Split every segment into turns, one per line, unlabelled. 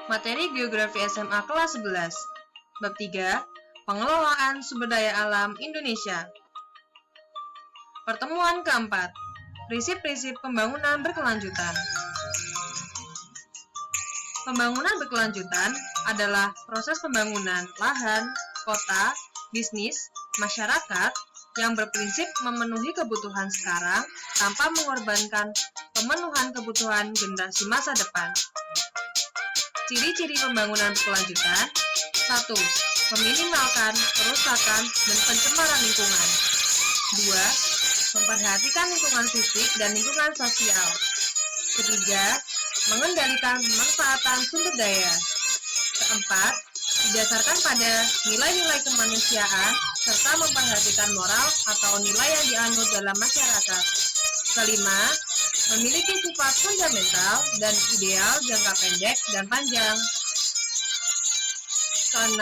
Materi Geografi SMA kelas 11. Bab 3. Pengelolaan Sumber Daya Alam Indonesia. Pertemuan keempat. Prinsip-prinsip pembangunan berkelanjutan. Pembangunan berkelanjutan adalah proses pembangunan lahan, kota, bisnis, masyarakat yang berprinsip memenuhi kebutuhan sekarang tanpa mengorbankan pemenuhan kebutuhan generasi masa depan. Ciri-ciri pembangunan berkelanjutan. 1. Meminimalkan kerusakan dan pencemaran lingkungan. 2. Memperhatikan lingkungan fisik dan lingkungan sosial. 3. Mengendalikan pemanfaatan sumber daya. 4. Didasarkan pada nilai-nilai kemanusiaan serta memperhatikan moral atau nilai yang dianut dalam masyarakat. 5. Memiliki sifat fundamental dan ideal jangka pendek dan panjang. 6.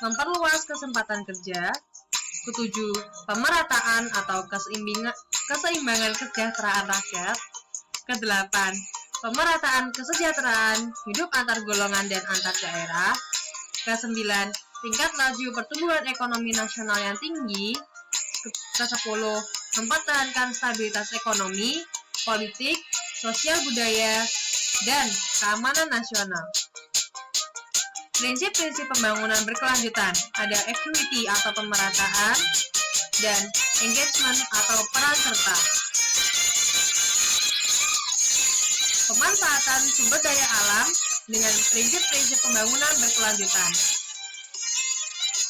Memperluas kesempatan kerja. 7. Pemerataan atau keseimbangan kesejahteraan rakyat. 8. Pemerataan kesejahteraan hidup antar golongan dan antar daerah. 9. Tingkat laju pertumbuhan ekonomi nasional yang tinggi. 10. Mempertahankan stabilitas ekonomi, politik, sosial budaya, dan keamanan nasional. Prinsip-prinsip pembangunan berkelanjutan ada equity atau pemerataan dan engagement atau peran serta. Pemanfaatan sumber daya alam dengan prinsip-prinsip pembangunan berkelanjutan.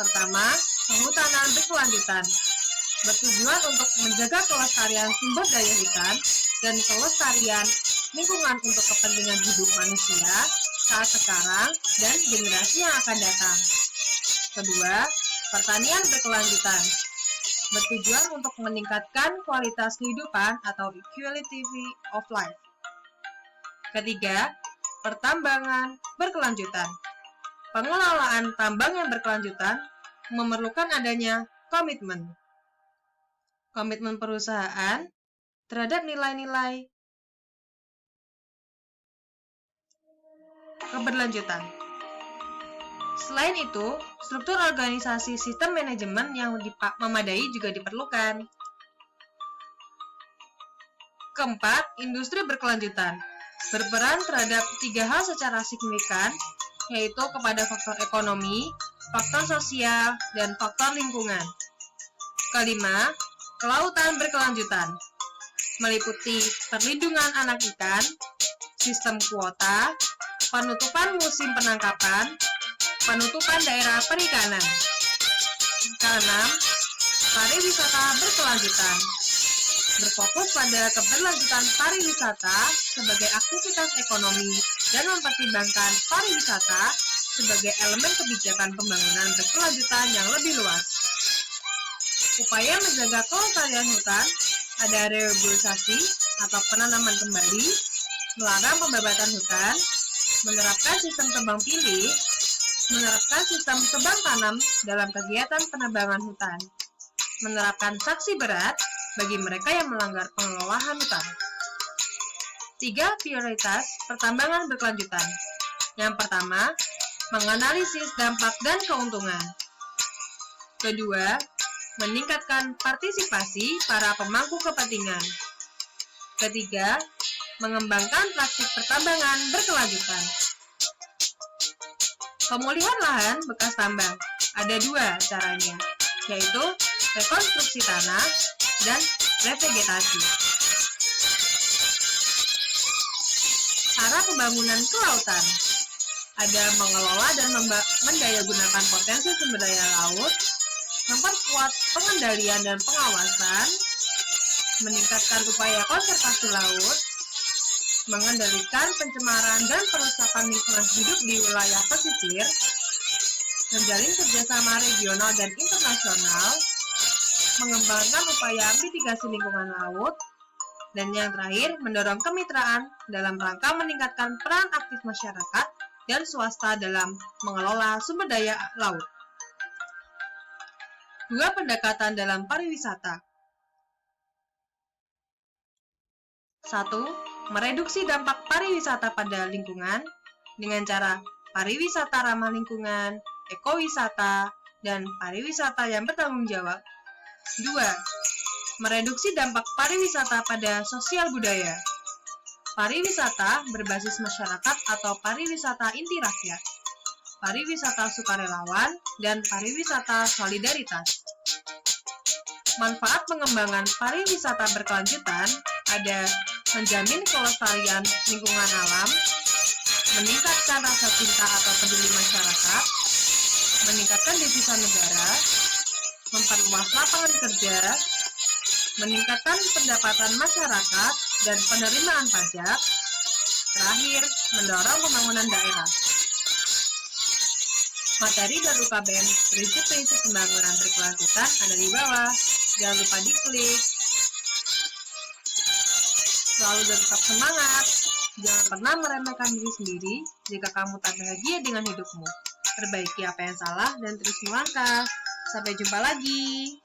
Pertama, penghutanan berkelanjutan bertujuan untuk menjaga kelestarian sumber daya hutan dan kelestarian lingkungan untuk kepentingan hidup manusia saat sekarang dan generasi yang akan datang. Kedua, pertanian berkelanjutan bertujuan untuk meningkatkan kualitas kehidupan atau quality of life. Ketiga, pertambangan berkelanjutan. Pengelolaan tambang yang berkelanjutan memerlukan adanya komitmen perusahaan terhadap nilai-nilai keberlanjutan. Selain itu, struktur organisasi sistem manajemen yang memadai juga diperlukan. Keempat, industri berkelanjutan berperan terhadap 3 hal secara signifikan, yaitu kepada faktor ekonomi, faktor sosial, dan faktor lingkungan. Kelima, kelautan berkelanjutan meliputi perlindungan anak ikan, sistem kuota, penutupan musim penangkapan, penutupan daerah perikanan. Keenam, pariwisata berkelanjutan berfokus pada keberlanjutan pariwisata sebagai aktivitas ekonomi dan mempertimbangkan pariwisata sebagai elemen kebijakan pembangunan berkelanjutan yang lebih luas. Upaya menjaga kelestarian hutan ada rehabilitasi atau penanaman kembali, melarang pembabatan hutan, menerapkan sistem tebang pilih, menerapkan sistem tebang tanam dalam kegiatan penebangan hutan, menerapkan sanksi berat bagi mereka yang melanggar pengelolaan hutan. 3 prioritas pertambangan berkelanjutan. Yang pertama, menganalisis dampak dan keuntungan. Kedua, meningkatkan partisipasi para pemangku kepentingan. Ketiga, mengembangkan praktik pertambangan berkelanjutan. Pemulihan lahan bekas tambang ada 2 caranya, yaitu rekonstruksi tanah dan revegetasi. Cara pembangunan kelautan ada mengelola dan mendayagunakan potensi sumber daya laut, memperkuat pengendalian dan pengawasan, meningkatkan upaya konservasi laut, mengendalikan pencemaran dan perusakan lingkungan hidup di wilayah pesisir, menjalin kerjasama regional dan internasional, mengembangkan upaya mitigasi lingkungan laut, dan yang terakhir, mendorong kemitraan dalam rangka meningkatkan peran aktif masyarakat dan swasta dalam mengelola sumber daya laut. 2 pendekatan dalam pariwisata. 1. Mereduksi dampak pariwisata pada lingkungan dengan cara pariwisata ramah lingkungan, ekowisata, dan pariwisata yang bertanggung jawab. 2. Mereduksi dampak pariwisata pada sosial budaya. Pariwisata berbasis masyarakat atau pariwisata inti rakyat, pariwisata sukarelawan, dan pariwisata solidaritas. Manfaat pengembangan pariwisata berkelanjutan ada menjamin kelestarian lingkungan alam, meningkatkan rasa cinta atau peduli masyarakat, meningkatkan devisa negara, memperluas lapangan kerja, meningkatkan pendapatan masyarakat dan penerimaan pajak, terakhir, mendorong pembangunan daerah. Materi dan UKBM prinsip-prinsip pembangunan berkelanjutan ada di bawah. Jangan lupa diklik. Selalu dan tetap semangat. Jangan pernah meremehkan diri sendiri jika kamu tak bahagia dengan hidupmu. Perbaiki apa yang salah dan terus melangkah. Sampai jumpa lagi.